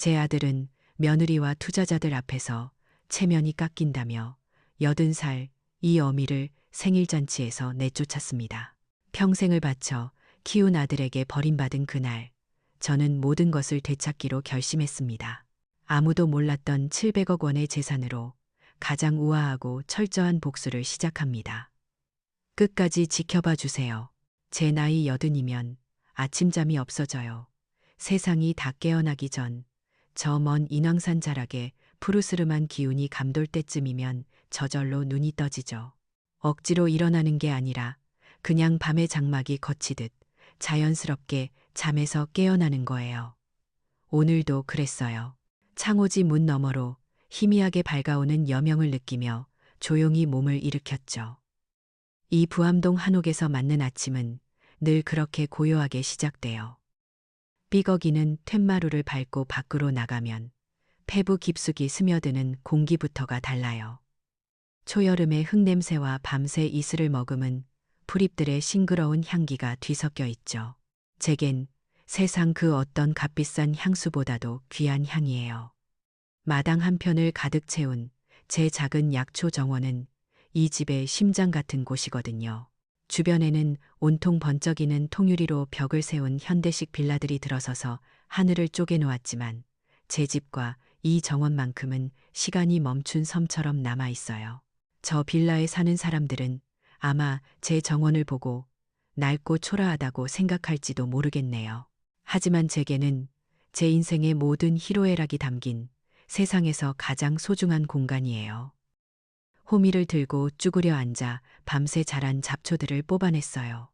제 아들은 며느리와 투자자들 앞에서 체면이 깎인다며 80살 이 어미를 생일잔치에서 내쫓았습니다. 평생을 바쳐 키운 아들에게 버림받은 그날, 저는 모든 것을 되찾기로 결심했습니다. 아무도 몰랐던 700억 원의 재산으로 가장 우아하고 철저한 복수를 시작합니다. 끝까지 지켜봐 주세요. 제 나이 80이면 아침잠이 없어져요. 세상이 다 깨어나기 전 저 먼 인왕산 자락에 푸르스름한 기운이 감돌 때쯤이면 저절로 눈이 떠지죠. 억지로 일어나는 게 아니라 그냥 밤의 장막이 걷히듯 자연스럽게 잠에서 깨어나는 거예요. 오늘도 그랬어요. 창호지 문 너머로 희미하게 밝아오는 여명을 느끼며 조용히 몸을 일으켰죠. 이 부암동 한옥에서 맞는 아침은 늘 그렇게 고요하게 시작돼요. 삐걱이는 툇마루를 밟고 밖으로 나가면 폐부 깊숙이 스며드는 공기부터가 달라요. 초여름의 흙냄새와 밤새 이슬을 머금은 풀잎들의 싱그러운 향기가 뒤섞여 있죠. 제겐 세상 그 어떤 값비싼 향수보다도 귀한 향이에요. 마당 한편을 가득 채운 제 작은 약초 정원은 이 집의 심장 같은 곳이거든요. 주변에는 온통 번쩍이는 통유리로 벽을 세운 현대식 빌라들이 들어서서 하늘을 쪼개놓았지만 제 집과 이 정원만큼은 시간이 멈춘 섬처럼 남아 있어요. 저 빌라에 사는 사람들은 아마 제 정원을 보고 낡고 초라하다고 생각할지도 모르겠네요. 하지만 제게는 제 인생의 모든 희로애락이 담긴 세상에서 가장 소중한 공간이에요. 호미를 들고 쭈그려 앉아 밤새 자란 잡초들을 뽑아냈어요.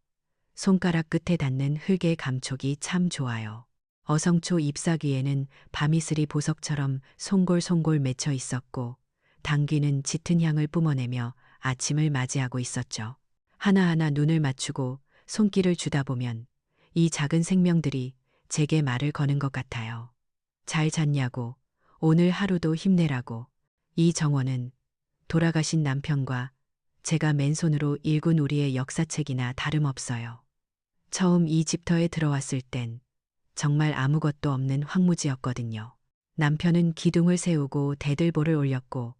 손가락 끝에 닿는 흙의 감촉이 참 좋아요. 어성초 잎사귀에는 밤이슬이 보석처럼 송골송골 맺혀 있었고 당귀는 짙은 향을 뿜어내며 아침을 맞이하고 있었죠. 하나하나 눈을 맞추고 손길을 주다 보면 이 작은 생명들이 제게 말을 거는 것 같아요. 잘 잤냐고, 오늘 하루도 힘내라고. 이 정원은 돌아가신 남편과 제가 맨손으로 읽은 우리의 역사책이나 다름없어요. 처음 이 집터에 들어왔을 땐 정말 아무것도 없는 황무지였거든요. 남편은 기둥을 세우고 대들보를 올렸고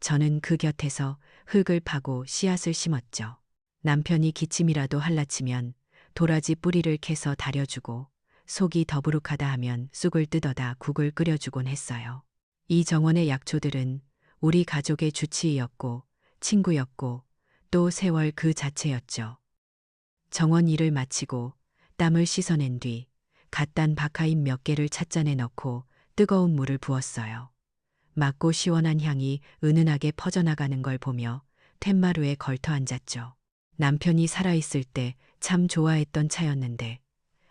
저는 그 곁에서 흙을 파고 씨앗을 심었죠. 남편이 기침이라도 할라치면 도라지 뿌리를 캐서 다려주고 속이 더부룩하다 하면 쑥을 뜯어다 국을 끓여주곤 했어요. 이 정원의 약초들은 우리 가족의 주치의였고 친구였고 또 세월 그 자체였죠. 정원 일을 마치고 땀을 씻어낸 뒤 갓 단 박하잎 몇 개를 찻잔에 넣고 뜨거운 물을 부었어요. 맑고 시원한 향이 은은하게 퍼져나가는 걸 보며 툇마루에 걸터 앉았죠. 남편이 살아있을 때 참 좋아했던 차였는데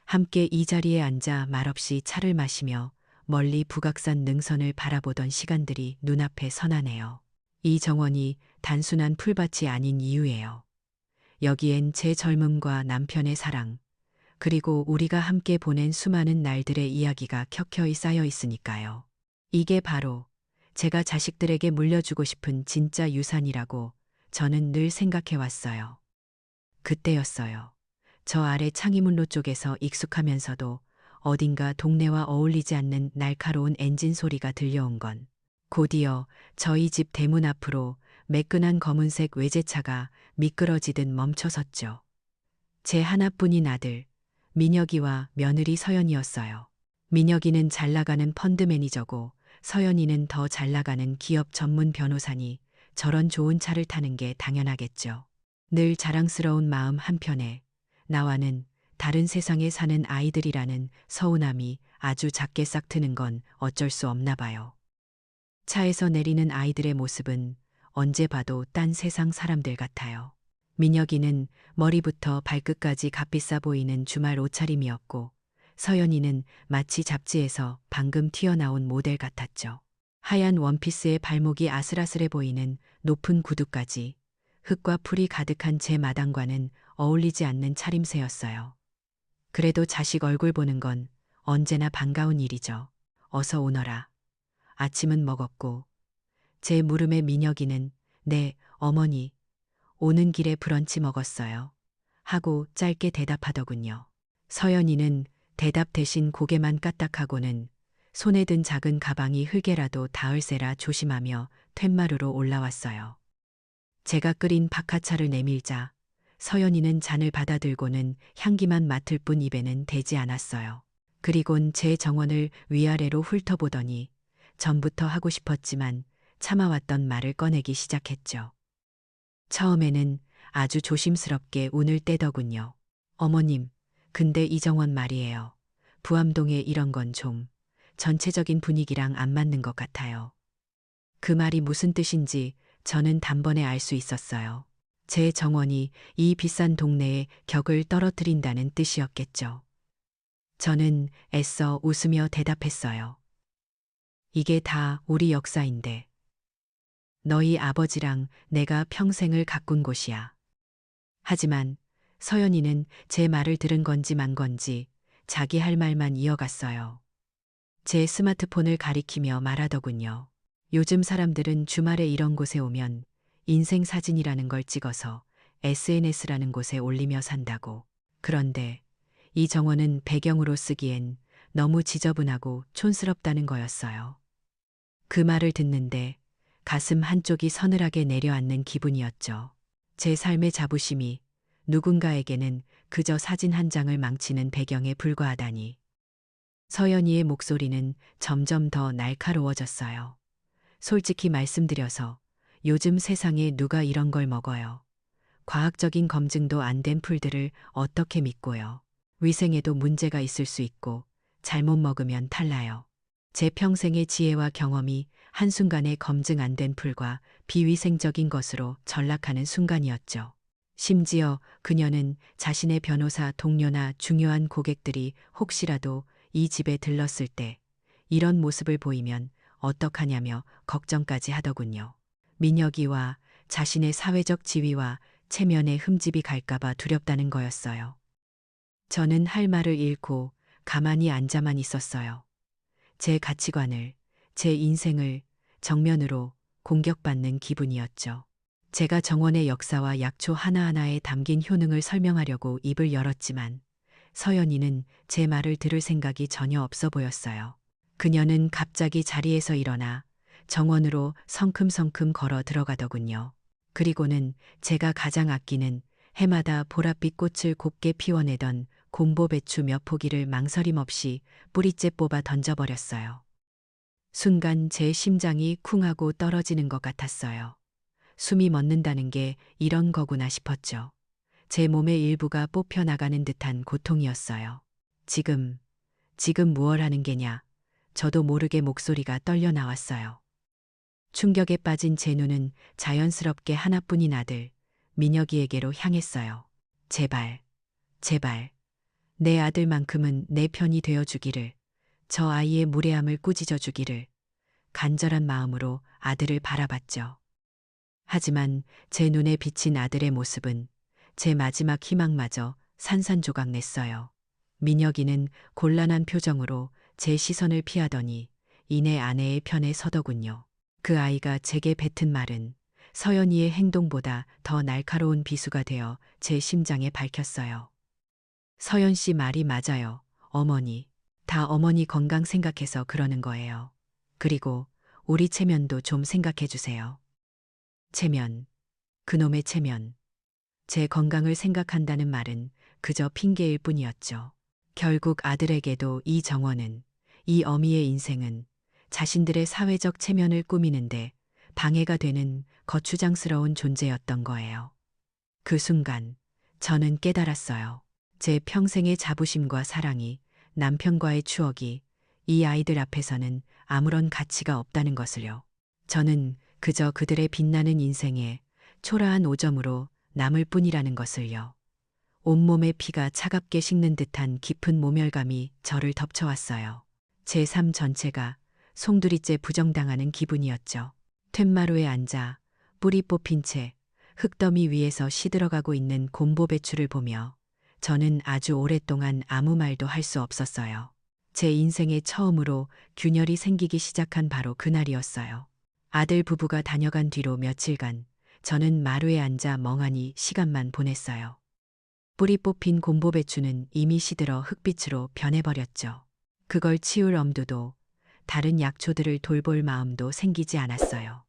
함께 이 자리에 앉아 말없이 차를 마시며 멀리 북악산 능선을 바라보던 시간들이 눈앞에 선하네요. 이 정원이 단순한 풀밭이 아닌 이유예요. 여기엔 제 젊음과 남편의 사랑, 그리고 우리가 함께 보낸 수많은 날들의 이야기가 켜켜이 쌓여 있으니까요. 이게 바로 제가 자식들에게 물려주고 싶은 진짜 유산이라고 저는 늘 생각해왔어요. 그때였어요. 저 아래 창의문로 쪽에서 익숙하면서도 어딘가 동네와 어울리지 않는 날카로운 엔진 소리가 들려온 건 곧이어 저희 집 대문 앞으로 매끈한 검은색 외제차가 미끄러지듯 멈춰섰죠. 제 하나뿐인 아들 민혁이와 며느리 서연이었어요. 민혁이는 잘 나가는 펀드 매니저고 서연이는 더 잘 나가는 기업 전문 변호사니 저런 좋은 차를 타는 게 당연하겠죠. 늘 자랑스러운 마음 한편에 나와는 다른 세상에 사는 아이들이라는 서운함이 아주 작게 싹트는 건 어쩔 수 없나 봐요. 차에서 내리는 아이들의 모습은 언제 봐도 딴 세상 사람들 같아요. 민혁이는 머리부터 발끝까지 값비싸 보이는 주말 옷차림이었고 서연이는 마치 잡지에서 방금 튀어나온 모델 같았죠. 하얀 원피스에 발목이 아슬아슬해 보이는 높은 구두까지 흙과 풀이 가득한 제 마당과는 어울리지 않는 차림새였어요. 그래도 자식 얼굴 보는 건 언제나 반가운 일이죠. 어서 오너라. 아침은 먹었고 제 물음에 민혁이는 네, 어머니. 오는 길에 브런치 먹었어요. 하고 짧게 대답하더군요. 서연이는 대답 대신 고개만 까딱하고는 손에 든 작은 가방이 흙에라도 닿을세라 조심하며 툇마루로 올라왔어요. 제가 끓인 박하차를 내밀자 서연이는 잔을 받아들고는 향기만 맡을 뿐 입에는 대지 않았어요. 그리곤 제 정원을 위아래로 훑어보더니 전부터 하고 싶었지만 참아왔던 말을 꺼내기 시작했죠. 처음에는 아주 조심스럽게 운을 떼더군요. 어머님, 근데 이 정원 말이에요. 부암동에 이런 건 좀 전체적인 분위기랑 안 맞는 것 같아요. 그 말이 무슨 뜻인지 저는 단번에 알 수 있었어요. 제 정원이 이 비싼 동네에 격을 떨어뜨린다는 뜻이었겠죠. 저는 애써 웃으며 대답했어요. 이게 다 우리 역사인데. 너희 아버지랑 내가 평생을 가꾼 곳이야. 하지만 서연이는 제 말을 들은 건지 만 건지 자기 할 말만 이어갔어요. 제 스마트폰을 가리키며 말하더군요. 요즘 사람들은 주말에 이런 곳에 오면 인생 사진이라는 걸 찍어서 SNS라는 곳에 올리며 산다고. 그런데 이 정원은 배경으로 쓰기엔 너무 지저분하고 촌스럽다는 거였어요. 그 말을 듣는데 가슴 한쪽이 서늘하게 내려앉는 기분이었죠. 제 삶의 자부심이 누군가에게는 그저 사진 한 장을 망치는 배경에 불과하다니. 서연이의 목소리는 점점 더 날카로워졌어요. 솔직히 말씀드려서 요즘 세상에 누가 이런 걸 먹어요. 과학적인 검증도 안 된 풀들을 어떻게 믿고요. 위생에도 문제가 있을 수 있고 잘못 먹으면 탈나요. 제 평생의 지혜와 경험이 한순간에 검증 안 된 풀과 비위생적인 것으로 전락하는 순간이었죠. 심지어 그녀는 자신의 변호사 동료나 중요한 고객들이 혹시라도 이 집에 들렀을 때 이런 모습을 보이면 어떡하냐며 걱정까지 하더군요. 민혁이와 자신의 사회적 지위와 체면에 흠집이 갈까봐 두렵다는 거였어요. 저는 할 말을 잃고 가만히 앉아만 있었어요. 제 가치관을, 제 인생을 정면으로 공격받는 기분이었죠. 제가 정원의 역사와 약초 하나하나에 담긴 효능을 설명하려고 입을 열었지만 서연이는 제 말을 들을 생각이 전혀 없어 보였어요. 그녀는 갑자기 자리에서 일어나 정원으로 성큼성큼 걸어 들어가더군요. 그리고는 제가 가장 아끼는 해마다 보랏빛 꽃을 곱게 피워내던 곰보배추 몇 포기를 망설임 없이 뿌리째 뽑아 던져버렸어요. 순간 제 심장이 쿵하고 떨어지는 것 같았어요. 숨이 멎는다는 게 이런 거구나 싶었죠. 제 몸의 일부가 뽑혀 나가는 듯한 고통이었어요. 지금 무얼 하는 게냐? 저도 모르게 목소리가 떨려 나왔어요. 충격에 빠진 제 눈은 자연스럽게 하나뿐인 아들, 민혁이에게로 향했어요. 제발, 제발, 내 아들만큼은 내 편이 되어주기를, 저 아이의 무례함을 꾸짖어 주기를, 간절한 마음으로 아들을 바라봤죠. 하지만 제 눈에 비친 아들의 모습은 제 마지막 희망마저 산산조각 냈어요. 민혁이는 곤란한 표정으로 제 시선을 피하더니 이내 아내의 편에 서더군요. 그 아이가 제게 뱉은 말은 서연이의 행동보다 더 날카로운 비수가 되어 제 심장에 밝혔어요. 서연 씨 말이 맞아요. 어머니. 다 어머니 건강 생각해서 그러는 거예요. 그리고 우리 체면도 좀 생각해 주세요. 체면. 그놈의 체면. 제 건강을 생각한다는 말은 그저 핑계일 뿐이었죠. 결국 아들에게도 이 정원은, 이 어미의 인생은 자신들의 사회적 체면을 꾸미는데 방해가 되는 거추장스러운 존재였던 거예요. 그 순간 저는 깨달았어요. 제 평생의 자부심과 사랑이, 남편과의 추억이 이 아이들 앞에서는 아무런 가치가 없다는 것을요. 저는 그저 그들의 빛나는 인생에 초라한 오점으로 남을 뿐이라는 것을요. 온몸의 피가 차갑게 식는 듯한 깊은 모멸감이 저를 덮쳐왔어요. 제 삶 전체가 송두리째 부정당하는 기분이었죠. 툇마루에 앉아 뿌리 뽑힌 채 흙더미 위에서 시들어가고 있는 곰보배추를 보며 저는 아주 오랫동안 아무 말도 할 수 없었어요. 제 인생에 처음으로 균열이 생기기 시작한 바로 그날이었어요. 아들 부부가 다녀간 뒤로 며칠간 저는 마루에 앉아 멍하니 시간만 보냈어요. 뿌리 뽑힌 곰보배추는 이미 시들어 흙빛으로 변해버렸죠. 그걸 치울 엄두도 다른 약초들을 돌볼 마음도 생기지 않았어요.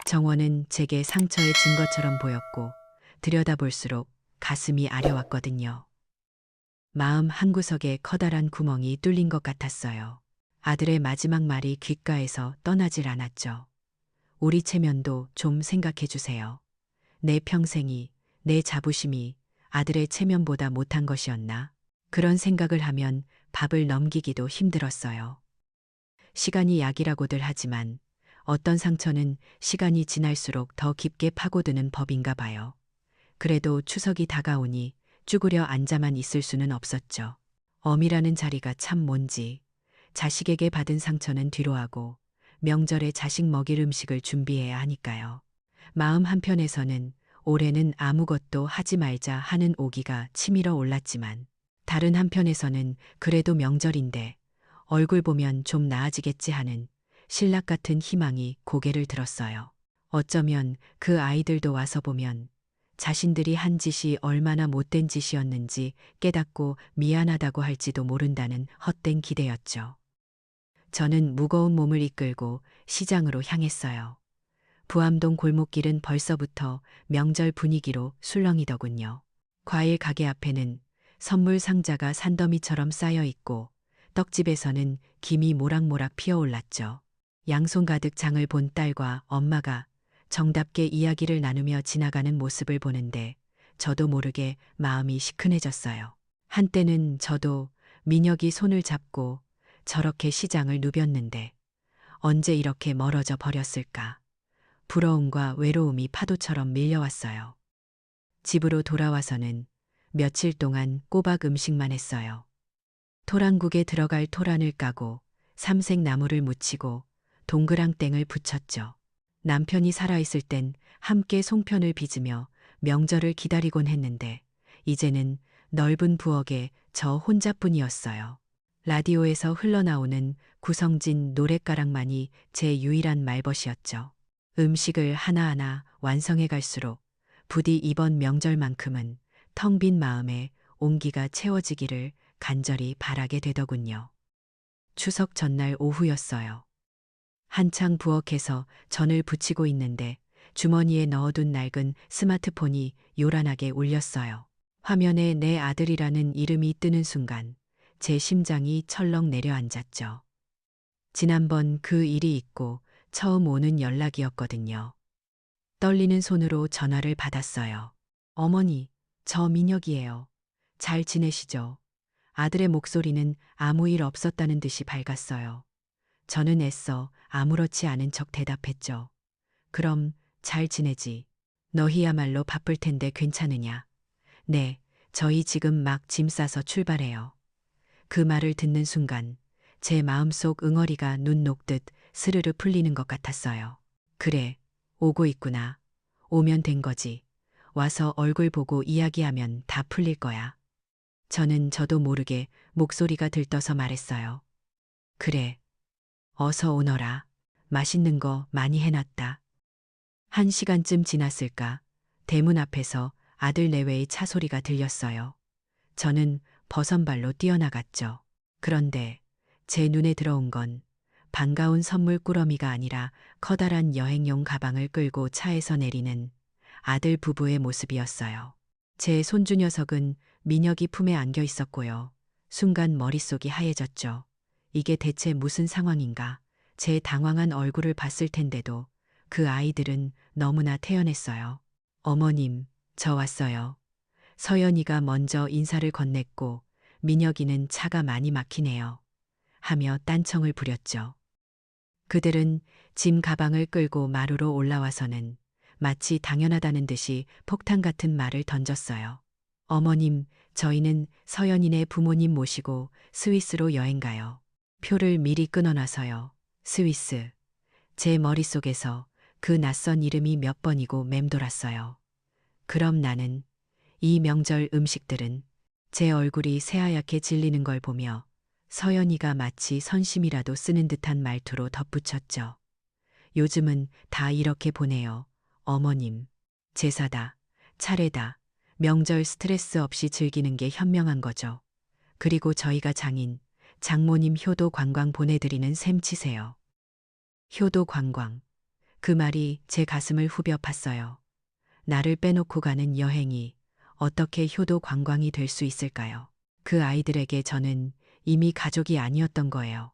정원은 제게 상처의 증거처럼 보였고 들여다볼수록 가슴이 아려왔거든요. 마음 한구석에 커다란 구멍이 뚫린 것 같았어요. 아들의 마지막 말이 귓가에서 떠나질 않았죠. 우리 체면도 좀 생각해 주세요. 내 평생이, 내 자부심이 아들의 체면보다 못한 것이었나? 그런 생각을 하면 밥을 넘기기도 힘들었어요. 시간이 약이라고들 하지만 어떤 상처는 시간이 지날수록 더 깊게 파고드는 법인가 봐요. 그래도 추석이 다가오니 쭈그려 앉아만 있을 수는 없었죠. 어미라는 자리가 참 뭔지, 자식에게 받은 상처는 뒤로 하고 명절에 자식 먹일 음식을 준비해야 하니까요. 마음 한편에서는 올해는 아무것도 하지 말자 하는 오기가 치밀어 올랐지만 다른 한편에서는 그래도 명절인데 얼굴 보면 좀 나아지겠지 하는 신락 같은 희망이 고개를 들었어요. 어쩌면 그 아이들도 와서 보면 자신들이 한 짓이 얼마나 못된 짓이었는지 깨닫고 미안하다고 할지도 모른다는 헛된 기대였죠. 저는 무거운 몸을 이끌고 시장으로 향했어요. 부암동 골목길은 벌써부터 명절 분위기로 술렁이더군요. 과일 가게 앞에는 선물 상자가 산더미처럼 쌓여 있고 떡집에서는 김이 모락모락 피어올랐죠. 양손 가득 장을 본 딸과 엄마가 정답게 이야기를 나누며 지나가는 모습을 보는데 저도 모르게 마음이 시큰해졌어요. 한때는 저도 민혁이 손을 잡고 저렇게 시장을 누볐는데 언제 이렇게 멀어져 버렸을까? 부러움과 외로움이 파도처럼 밀려왔어요. 집으로 돌아와서는 며칠 동안 꼬박 음식만 했어요. 토랑국에 들어갈 토란을 까고 삼색 나물을 무치고 동그랑땡을 부쳤죠. 남편이 살아있을 땐 함께 송편을 빚으며 명절을 기다리곤 했는데 이제는 넓은 부엌에 저 혼자뿐이었어요. 라디오에서 흘러나오는 구성진 노랫가락만이 제 유일한 말벗이었죠. 음식을 하나하나 완성해 갈수록 부디 이번 명절만큼은 텅 빈 마음에 온기가 채워지기를 간절히 바라게 되더군요. 추석 전날 오후였어요. 한창 부엌에서 전을 부치고 있는데 주머니에 넣어둔 낡은 스마트폰이 요란하게 울렸어요. 화면에 내 아들이라는 이름이 뜨는 순간 제 심장이 철렁 내려앉았죠. 지난번 그 일이 있고 처음 오는 연락이었거든요. 떨리는 손으로 전화를 받았어요. 어머니, 저 민혁이에요. 잘 지내시죠? 아들의 목소리는 아무 일 없었다는 듯이 밝았어요. 저는 애써 아무렇지 않은 척 대답했죠. 그럼 잘 지내지. 너희야말로 바쁠 텐데 괜찮으냐? 네, 저희 지금 막 짐 싸서 출발해요. 그 말을 듣는 순간 제 마음속 응어리가 눈 녹듯 스르르 풀리는 것 같았어요. 그래, 오고 있구나. 오면 된 거지. 와서 얼굴 보고 이야기하면 다 풀릴 거야. 저는 저도 모르게 목소리가 들떠서 말했어요. 그래. 어서 오너라. 맛있는 거 많이 해놨다. 1시간쯤 지났을까? 대문 앞에서 아들 내외의 차 소리가 들렸어요. 저는 버선발로 뛰어나갔죠. 그런데 제 눈에 들어온 건 반가운 선물 꾸러미가 아니라 커다란 여행용 가방을 끌고 차에서 내리는 아들 부부의 모습이었어요. 제 손주 녀석은 민혁이 품에 안겨 있었고요. 순간 머릿속이 하얘졌죠. 이게 대체 무슨 상황인가? 제 당황한 얼굴을 봤을 텐데도 그 아이들은 너무나 태연했어요. 어머님, 저 왔어요. 서연이가 먼저 인사를 건넸고 민혁이는 차가 많이 막히네요. 하며 딴청을 부렸죠. 그들은 짐 가방을 끌고 마루로 올라와서는 마치 당연하다는 듯이 폭탄 같은 말을 던졌어요. 어머님, 저희는 서연이네 부모님 모시고 스위스로 여행 가요. 표를 미리 끊어놔서요. 스위스. 제 머릿속에서 그 낯선 이름이 몇 번이고 맴돌았어요. 그럼 나는 이 명절 음식들은 제 얼굴이 새하얗게 질리는 걸 보며 서연이가 마치 선심이라도 쓰는 듯한 말투로 덧붙였죠. 요즘은 다 이렇게 보내요. 어머님. 제사다. 차례다. 명절 스트레스 없이 즐기는 게 현명한 거죠. 그리고 저희가 장인, 장모님 효도 관광 보내드리는 셈 치세요. 효도 관광. 그 말이 제 가슴을 후벼 팠어요. 나를 빼놓고 가는 여행이 어떻게 효도 관광이 될 수 있을까요? 그 아이들에게 저는 이미 가족이 아니었던 거예요.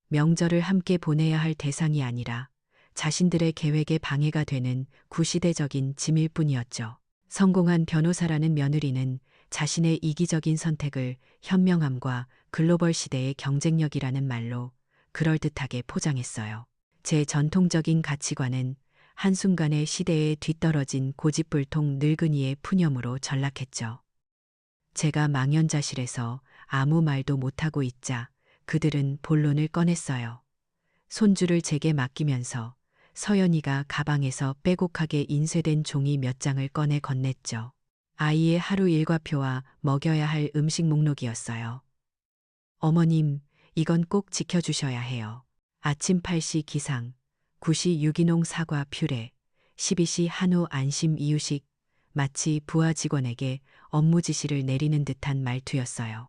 명절을 함께 보내야 할 대상이 아니라 자신들의 계획에 방해가 되는 구시대적인 짐일 뿐이었죠. 성공한 변호사라는 며느리는 자신의 이기적인 선택을 현명함과 글로벌 시대의 경쟁력이라는 말로 그럴듯하게 포장했어요. 제 전통적인 가치관은 한순간에 시대에 뒤떨어진 고집불통 늙은이의 푸념으로 전락했죠. 제가 망연자실해서 아무 말도 못하고 있자 그들은 본론을 꺼냈어요. 손주를 제게 맡기면서 서연이가 가방에서 빼곡하게 인쇄된 종이 몇 장을 꺼내 건넸죠. 아이의 하루 일과표와 먹여야 할 음식 목록이었어요. 어머님, 이건 꼭 지켜주셔야 해요. 아침 8시 기상, 9시 유기농 사과 퓨레, 12시 한우 안심 이유식, 마치 부하 직원에게 업무 지시를 내리는 듯한 말투였어요.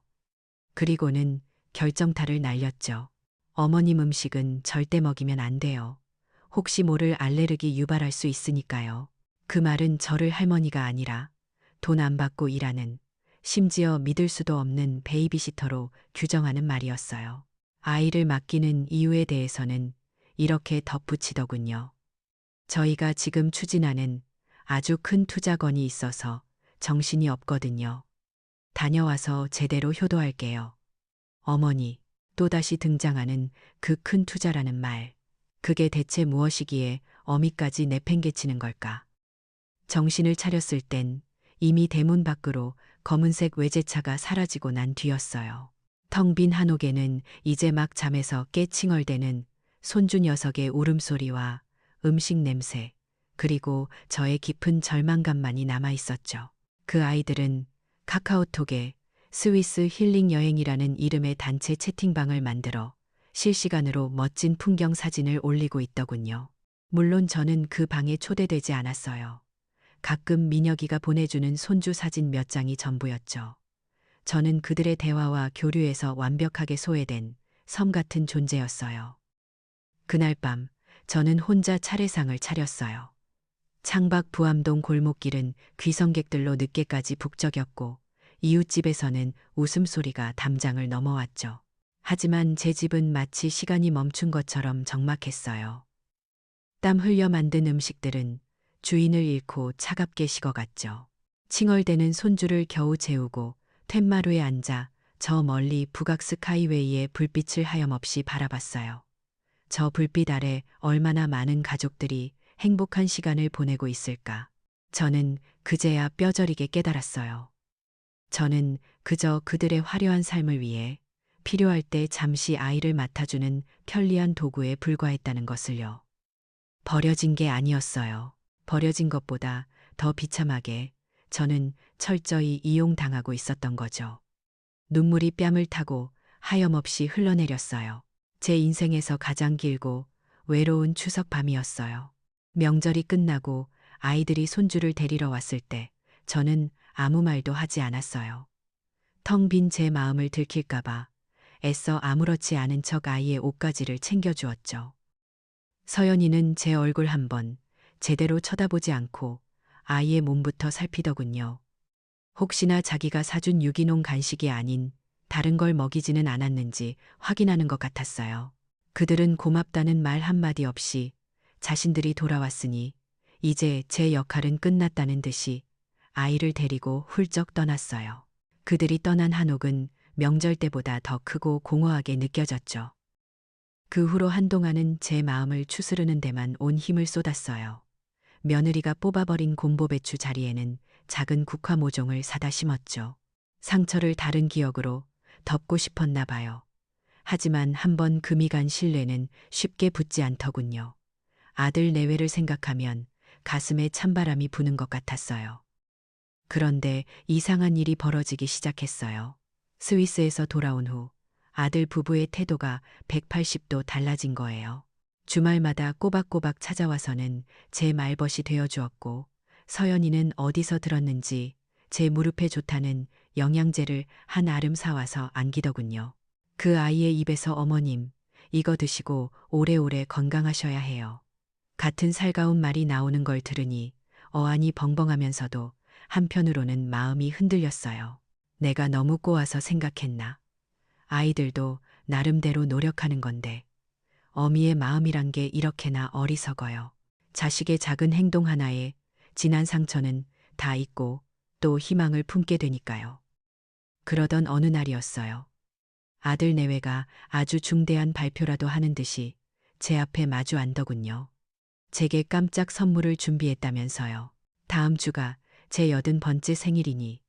그리고는 결정타를 날렸죠. 어머님 음식은 절대 먹이면 안 돼요. 혹시 모를 알레르기 유발할 수 있으니까요. 그 말은 저를 할머니가 아니라 돈 안 받고 일하는, 심지어 믿을 수도 없는 베이비시터로 규정하는 말이었어요. 아이를 맡기는 이유에 대해서는 이렇게 덧붙이더군요. 저희가 지금 추진하는 아주 큰 투자건이 있어서 정신이 없거든요. 다녀와서 제대로 효도할게요. 어머니, 또다시 등장하는 그 큰 투자라는 말. 그게 대체 무엇이기에 어미까지 내팽개치는 걸까? 정신을 차렸을 땐 이미 대문 밖으로 검은색 외제차가 사라지고 난 뒤였어요. 텅 빈 한옥에는 이제 막 잠에서 깨 칭얼대는 손주 녀석의 울음소리와 음식 냄새, 그리고 저의 깊은 절망감만이 남아 있었죠. 그 아이들은 카카오톡에 스위스 힐링 여행이라는 이름의 단체 채팅방을 만들어 실시간으로 멋진 풍경 사진을 올리고 있더군요. 물론 저는 그 방에 초대되지 않았어요. 가끔 민혁이가 보내주는 손주 사진 몇 장이 전부였죠. 저는 그들의 대화와 교류에서 완벽하게 소외된 섬 같은 존재였어요. 그날 밤 저는 혼자 차례상을 차렸어요. 창밖 부암동 골목길은 귀성객들로 늦게까지 북적였고 이웃집에서는 웃음소리가 담장을 넘어왔죠. 하지만 제 집은 마치 시간이 멈춘 것처럼 적막했어요. 땀 흘려 만든 음식들은 주인을 잃고 차갑게 식어갔죠. 칭얼대는 손주를 겨우 재우고 툇마루에 앉아 저 멀리 북악 스카이웨이의 불빛을 하염없이 바라봤어요. 저 불빛 아래 얼마나 많은 가족들이 행복한 시간을 보내고 있을까. 저는 그제야 뼈저리게 깨달았어요. 저는 그저 그들의 화려한 삶을 위해 필요할 때 잠시 아이를 맡아주는 편리한 도구에 불과했다는 것을요. 버려진 게 아니었어요. 버려진 것보다 더 비참하게 저는 철저히 이용당하고 있었던 거죠. 눈물이 뺨을 타고 하염없이 흘러내렸어요. 제 인생에서 가장 길고 외로운 추석 밤이었어요. 명절이 끝나고 아이들이 손주를 데리러 왔을 때 저는 아무 말도 하지 않았어요. 텅 빈 제 마음을 들킬까봐 애써 아무렇지 않은 척 아이의 옷가지를 챙겨주었죠. 서연이는 제 얼굴 한번 제대로 쳐다보지 않고 아이의 몸부터 살피더군요. 혹시나 자기가 사준 유기농 간식이 아닌 다른 걸 먹이지는 않았는지 확인하는 것 같았어요. 그들은 고맙다는 말 한마디 없이 자신들이 돌아왔으니 이제 제 역할은 끝났다는 듯이 아이를 데리고 훌쩍 떠났어요. 그들이 떠난 한옥은 명절 때보다 더 크고 공허하게 느껴졌죠. 그 후로 한동안은 제 마음을 추스르는 데만 온 힘을 쏟았어요. 며느리가 뽑아버린 곰보배추 자리에는 작은 국화 모종을 사다 심었죠. 상처를 다른 기억으로 덮고 싶었나 봐요. 하지만 한번 금이 간 신뢰는 쉽게 붙지 않더군요. 아들 내외를 생각하면 가슴에 찬바람이 부는 것 같았어요. 그런데 이상한 일이 벌어지기 시작했어요. 스위스에서 돌아온 후 아들 부부의 태도가 180도 달라진 거예요. 주말마다 꼬박꼬박 찾아와서는 제 말벗이 되어주었고 서연이는 어디서 들었는지 제 무릎에 좋다는 영양제를 한 알음 사와서 안기더군요. 그 아이의 입에서 어머님, 이거 드시고 오래오래 건강하셔야 해요. 같은 살가운 말이 나오는 걸 들으니 어안이 벙벙하면서도 한편으로는 마음이 흔들렸어요. 내가 너무 꼬아서 생각했나? 아이들도 나름대로 노력하는 건데 어미의 마음이란 게 이렇게나 어리석어요. 자식의 작은 행동 하나에 지난 상처는 다 잊고 또 희망을 품게 되니까요. 그러던 어느 날이었어요. 아들 내외가 아주 중대한 발표라도 하는 듯이 제 앞에 마주 앉더군요. 제게 깜짝 선물을 준비했다면서요. 다음 주가 제 80번째 생일이니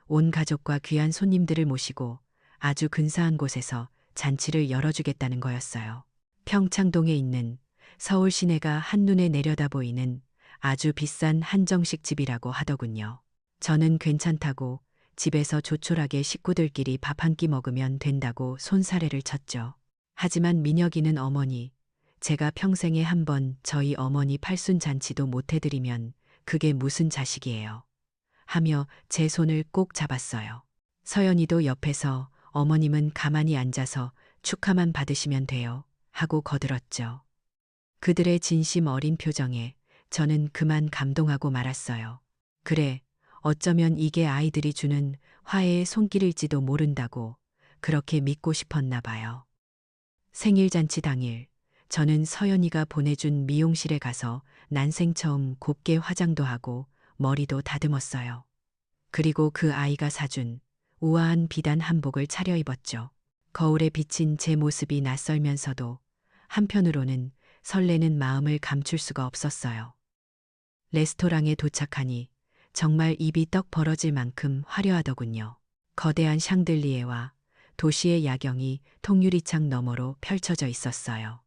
온 가족과 귀한 손님들을 모시고 아주 근사한 곳에서 잔치를 열어주겠다는 거였어요. 평창동에 있는 서울 시내가 한눈에 내려다 보이는 아주 비싼 한정식 집이라고 하더군요. 저는 괜찮다고 집에서 조촐하게 식구들끼리 밥 한 끼 먹으면 된다고 손사래를 쳤죠. 하지만 민혁이는 어머니, 제가 평생에 한 번 저희 어머니 팔순 잔치도 못 해드리면 그게 무슨 자식이에요. 하며 제 손을 꼭 잡았어요. 서연이도 옆에서 어머님은 가만히 앉아서 축하만 받으시면 돼요. 하고 거들었죠. 그들의 진심 어린 표정에 저는 그만 감동하고 말았어요. 그래, 어쩌면 이게 아이들이 주는 화해의 손길일지도 모른다고 그렇게 믿고 싶었나 봐요. 생일 잔치 당일, 저는 서연이가 보내준 미용실에 가서 난생 처음 곱게 화장도 하고 머리도 다듬었어요. 그리고 그 아이가 사준 우아한 비단 한복을 차려입었죠. 거울에 비친 제 모습이 낯설면서도 한편으로는 설레는 마음을 감출 수가 없었어요. 레스토랑에 도착하니 정말 입이 떡 벌어질 만큼 화려하더군요. 거대한 샹들리에와 도시의 야경이 통유리창 너머로 펼쳐져 있었어요.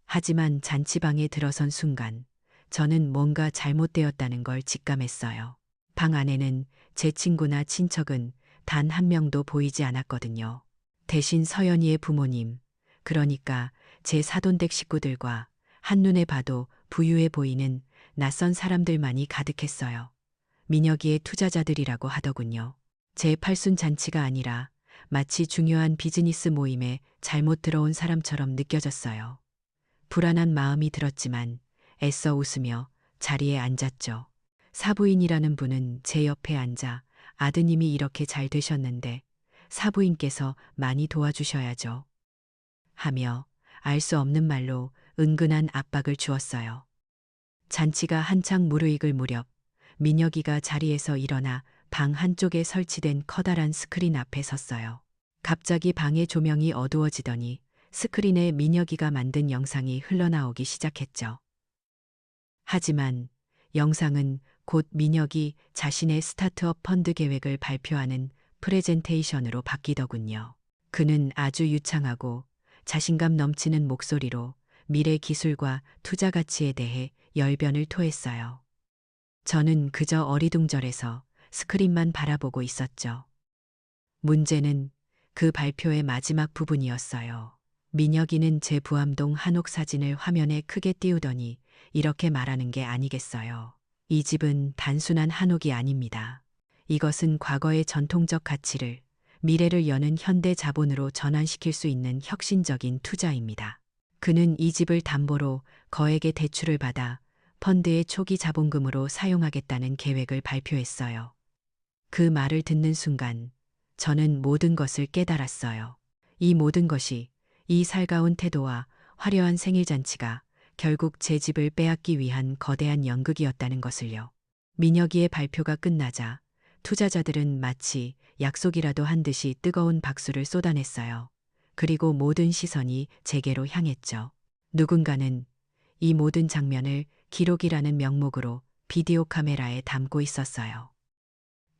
하지만 잔치방에 들어선 순간 저는 뭔가 잘못되었다는 걸 직감했어요. 방 안에는 제 친구나 친척은 단 한 명도 보이지 않았거든요. 대신 서연이의 부모님, 그러니까 제 사돈댁 식구들과 한눈에 봐도 부유해 보이는 낯선 사람들만이 가득했어요. 민혁이의 투자자들이라고 하더군요. 제 팔순 잔치가 아니라 마치 중요한 비즈니스 모임에 잘못 들어온 사람처럼 느껴졌어요. 불안한 마음이 들었지만 애써 웃으며 자리에 앉았죠. 사부인이라는 분은 제 옆에 앉아 아드님이 이렇게 잘 되셨는데 사부인께서 많이 도와주셔야죠. 하며 알 수 없는 말로 은근한 압박을 주었어요. 잔치가 한창 무르익을 무렵 민혁이가 자리에서 일어나 방 한쪽에 설치된 커다란 스크린 앞에 섰어요. 갑자기 방의 조명이 어두워지더니 스크린에 민혁이가 만든 영상이 흘러나오기 시작했죠. 하지만 영상은 곧 민혁이 자신의 스타트업 펀드 계획을 발표하는 프레젠테이션으로 바뀌더군요. 그는 아주 유창하고 자신감 넘치는 목소리로 미래 기술과 투자 가치에 대해 열변을 토했어요. 저는 그저 어리둥절해서 스크린만 바라보고 있었죠. 문제는 그 발표의 마지막 부분이었어요. 민혁이는 제 부암동 한옥 사진을 화면에 크게 띄우더니 이렇게 말하는 게 아니겠어요. 이 집은 단순한 한옥이 아닙니다. 이것은 과거의 전통적 가치를 미래를 여는 현대 자본으로 전환시킬 수 있는 혁신적인 투자입니다. 그는 이 집을 담보로 거액의 대출을 받아 펀드의 초기 자본금으로 사용하겠다는 계획을 발표했어요. 그 말을 듣는 순간 저는 모든 것을 깨달았어요. 이 모든 것이, 이 살가운 태도와 화려한 생일잔치가 결국 제 집을 빼앗기 위한 거대한 연극이었다는 것을요. 민혁이의 발표가 끝나자 투자자들은 마치 약속이라도 한 듯이 뜨거운 박수를 쏟아냈어요. 그리고 모든 시선이 제게로 향했죠. 누군가는 이 모든 장면을 기록이라는 명목으로 비디오 카메라에 담고 있었어요.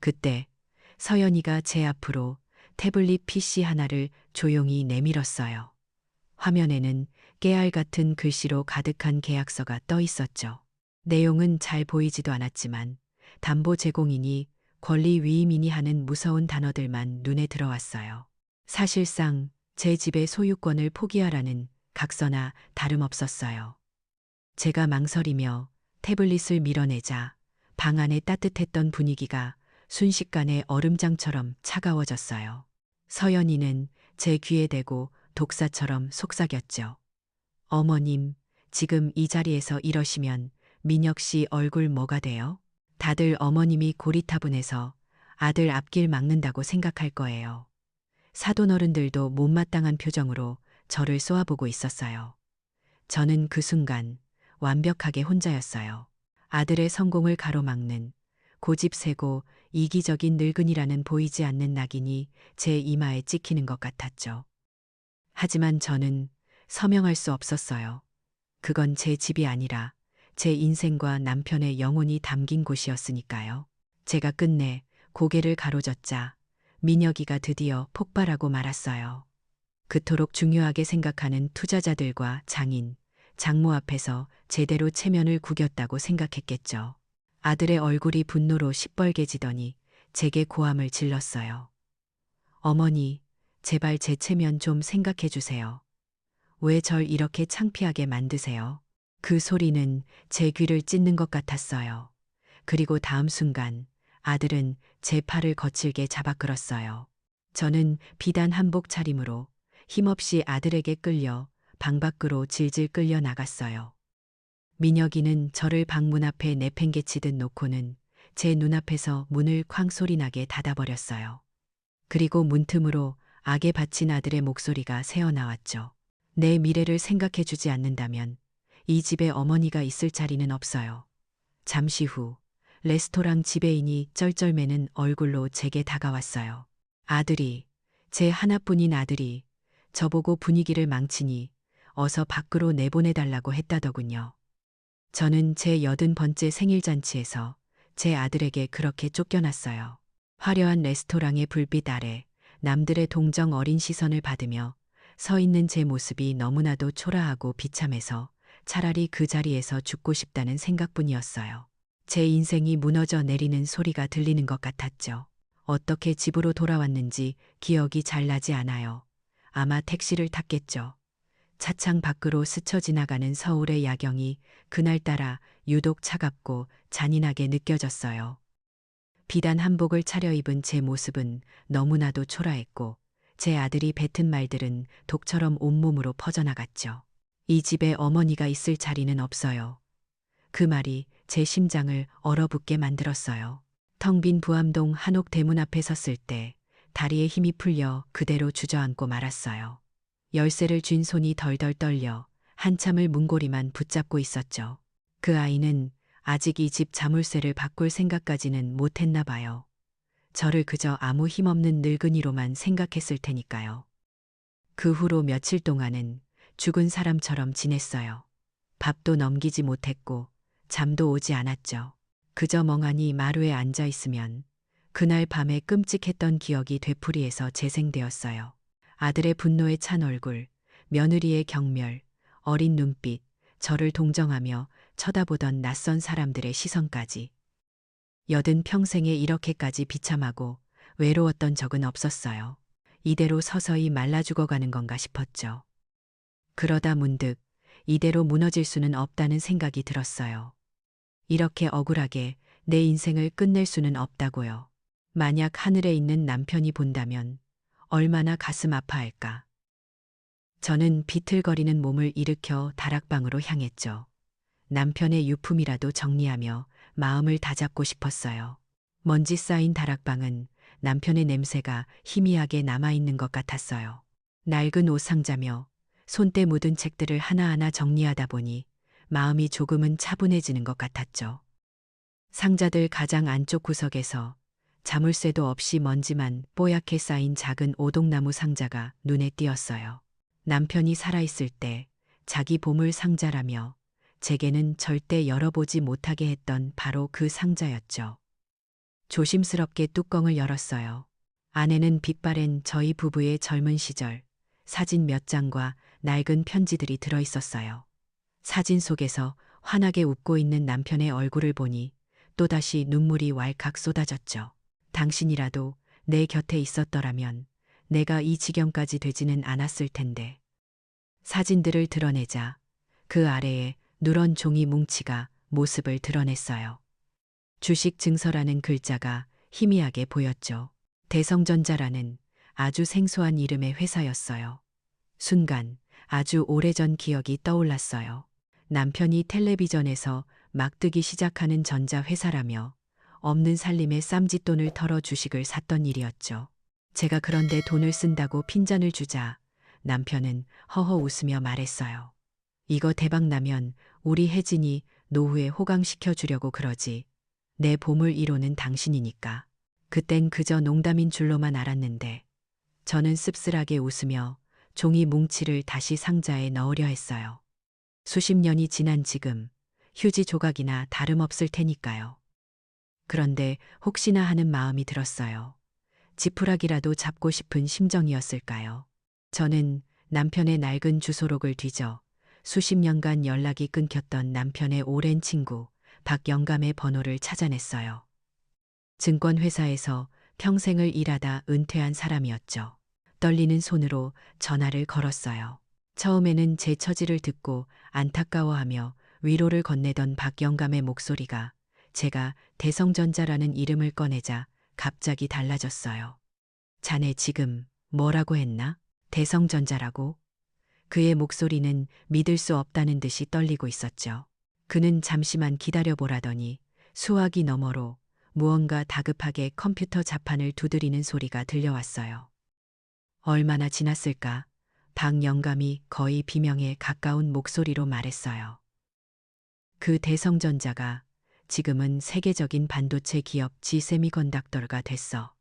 그때 서연이가 제 앞으로 태블릿 PC 하나를 조용히 내밀었어요. 화면에는 깨알 같은 글씨로 가득한 계약서가 떠 있었죠. 내용은 잘 보이지도 않았지만 담보 제공이니 권리 위임이니 하는 무서운 단어들만 눈에 들어왔어요. 사실상 제 집의 소유권을 포기하라는 각서나 다름없었어요. 제가 망설이며 태블릿을 밀어내자 방 안의 따뜻했던 분위기가 순식간에 얼음장처럼 차가워졌어요. 서연이는 제 귀에 대고 독사처럼 속삭였죠. 어머님, 지금 이 자리에서 이러시면 민혁 씨 얼굴 뭐가 돼요? 다들 어머님이 고리타분해서 아들 앞길 막는다고 생각할 거예요. 사돈어른들도 못마땅한 표정으로 저를 쏘아보고 있었어요. 저는 그 순간 완벽하게 혼자였어요. 아들의 성공을 가로막는 고집세고 이기적인 늙은이라는 보이지 않는 낙인이 제 이마에 찍히는 것 같았죠. 하지만 저는 서명할 수 없었어요. 그건 제 집이 아니라 제 인생과 남편의 영혼이 담긴 곳이었으니까요. 제가 끝내 고개를 가로젓자 민혁이가 드디어 폭발하고 말았어요. 그토록 중요하게 생각하는 투자자들과 장인, 장모 앞에서 제대로 체면을 구겼다고 생각했겠죠. 아들의 얼굴이 분노로 시뻘개지더니 제게 고함을 질렀어요. 어머니, 제발 제 체면 좀 생각해 주세요. 왜 절 이렇게 창피하게 만드세요? 그 소리는 제 귀를 찢는 것 같았어요. 그리고 다음 순간 아들은 제 팔을 거칠게 잡아 끌었어요. 저는 비단 한복 차림으로 힘없이 아들에게 끌려 방 밖으로 질질 끌려 나갔어요. 민혁이는 저를 방문 앞에 내팽개치듯 놓고는 제 눈앞에서 문을 쾅 소리나게 닫아버렸어요. 그리고 문틈으로 악에 바친 아들의 목소리가 새어나왔죠. 내 미래를 생각해 주지 않는다면 이 집에 어머니가 있을 자리는 없어요. 잠시 후 레스토랑 지배인이 쩔쩔매는 얼굴로 제게 다가왔어요. 아들이, 제 하나뿐인 아들이 저보고 분위기를 망치니 어서 밖으로 내보내달라고 했다더군요. 저는 제 80번째 생일잔치에서 제 아들에게 그렇게 쫓겨났어요. 화려한 레스토랑의 불빛 아래 남들의 동정 어린 시선을 받으며 서 있는 제 모습이 너무나도 초라하고 비참해서 차라리 그 자리에서 죽고 싶다는 생각뿐이었어요. 제 인생이 무너져 내리는 소리가 들리는 것 같았죠. 어떻게 집으로 돌아왔는지 기억이 잘 나지 않아요. 아마 택시를 탔겠죠. 차창 밖으로 스쳐 지나가는 서울의 야경이 그날따라 유독 차갑고 잔인하게 느껴졌어요. 비단 한복을 차려입은 제 모습은 너무나도 초라했고 제 아들이 뱉은 말들은 독처럼 온몸으로 퍼져나갔죠. 이 집에 어머니가 있을 자리는 없어요. 그 말이 제 심장을 얼어붙게 만들었어요. 텅 빈 부암동 한옥 대문 앞에 섰을 때 다리에 힘이 풀려 그대로 주저앉고 말았어요. 열쇠를 쥔 손이 덜덜 떨려 한참을 문고리만 붙잡고 있었죠. 그 아이는 아직 이 집 자물쇠를 바꿀 생각까지는 못했나 봐요. 저를 그저 아무 힘없는 늙은이로만 생각했을 테니까요. 그 후로 며칠 동안은 죽은 사람처럼 지냈어요. 밥도 넘기지 못했고 잠도 오지 않았죠. 그저 멍하니 마루에 앉아 있으면 그날 밤에 끔찍했던 기억이 되풀이해서 재생되었어요. 아들의 분노에 찬 얼굴, 며느리의 경멸, 어린 눈빛, 저를 동정하며 쳐다보던 낯선 사람들의 시선까지. 여든 평생에 이렇게까지 비참하고 외로웠던 적은 없었어요. 이대로 서서히 말라 죽어가는 건가 싶었죠. 그러다 문득 이대로 무너질 수는 없다는 생각이 들었어요. 이렇게 억울하게 내 인생을 끝낼 수는 없다고요. 만약 하늘에 있는 남편이 본다면 얼마나 가슴 아파할까. 저는 비틀거리는 몸을 일으켜 다락방으로 향했죠. 남편의 유품이라도 정리하며 마음을 다잡고 싶었어요. 먼지 쌓인 다락방은 남편의 냄새가 희미하게 남아있는 것 같았어요. 낡은 옷상자며 손때 묻은 책들을 하나하나 정리하다 보니 마음이 조금은 차분해지는 것 같았죠. 상자들 가장 안쪽 구석에서 자물쇠도 없이 먼지만 뽀얗게 쌓인 작은 오동나무 상자가 눈에 띄었어요. 남편이 살아있을 때 자기 보물 상자라며 제게는 절대 열어보지 못하게 했던 바로 그 상자였죠. 조심스럽게 뚜껑을 열었어요. 안에는 빛바랜 저희 부부의 젊은 시절, 사진 몇 장과 낡은 편지들이 들어있었어요. 사진 속에서 환하게 웃고 있는 남편의 얼굴을 보니 또다시 눈물이 왈칵 쏟아졌죠. 당신이라도 내 곁에 있었더라면 내가 이 지경까지 되지는 않았을 텐데. 사진들을 드러내자 그 아래에 누런 종이 뭉치가 모습을 드러냈어요. 주식 증서라는 글자가 희미하게 보였죠. 대성전자라는 아주 생소한 이름의 회사였어요. 순간 아주 오래전 기억이 떠올랐어요. 남편이 텔레비전에서 막 뜨기 시작하는 전자회사라며 없는 살림에 쌈짓돈을 털어 주식을 샀던 일이었죠. 제가 그런데 돈을 쓴다고 핀잔을 주자 남편은 허허 웃으며 말했어요. 이거 대박 나면 우리 혜진이 노후에 호강시켜 주려고 그러지. 내 보물 1호는 당신이니까. 그땐 그저 농담인 줄로만 알았는데 저는 씁쓸하게 웃으며 종이 뭉치를 다시 상자에 넣으려 했어요. 수십 년이 지난 지금 휴지 조각이나 다름없을 테니까요. 그런데 혹시나 하는 마음이 들었어요. 지푸라기라도 잡고 싶은 심정이었을까요? 저는 남편의 낡은 주소록을 뒤져 수십 년간 연락이 끊겼던 남편의 오랜 친구 박영감의 번호를 찾아냈어요. 증권회사에서 평생을 일하다 은퇴한 사람이었죠. 떨리는 손으로 전화를 걸었어요. 처음에는 제 처지를 듣고 안타까워하며 위로를 건네던 박영감의 목소리가 제가 대성전자라는 이름을 꺼내자 갑자기 달라졌어요. 자네 지금 뭐라고 했나? 대성전자라고? 그의 목소리는 믿을 수 없다는 듯이 떨리고 있었죠. 그는 잠시만 기다려보라더니 수화기 너머로 무언가 다급하게 컴퓨터 자판을 두드리는 소리가 들려왔어요. 얼마나 지났을까? 박영감이 거의 비명에 가까운 목소리로 말했어요. 그 대성전자가 지금은 세계적인 반도체 기업 G세미컨덕터가 됐어.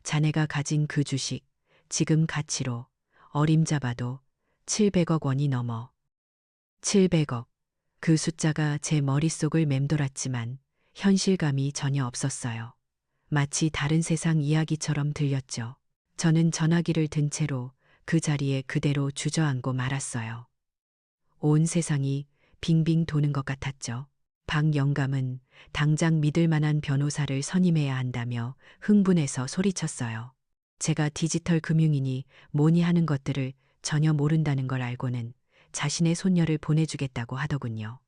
자네가 가진 그 주식, 지금 가치로 어림잡아도 700억 원이 넘어. 700억. 그 숫자가 제 머릿속을 맴돌았지만 현실감이 전혀 없었어요. 마치 다른 세상 이야기처럼 들렸죠. 저는 전화기를 든 채로 그 자리에 그대로 주저앉고 말았어요. 온 세상이 빙빙 도는 것 같았죠. 박영감은 당장 믿을 만한 변호사를 선임해야 한다며 흥분해서 소리쳤어요. 제가 디지털 금융이니 뭐니 하는 것들을 전혀 모른다는 걸 알고는 자신의 손녀를 보내주겠다고 하더군요.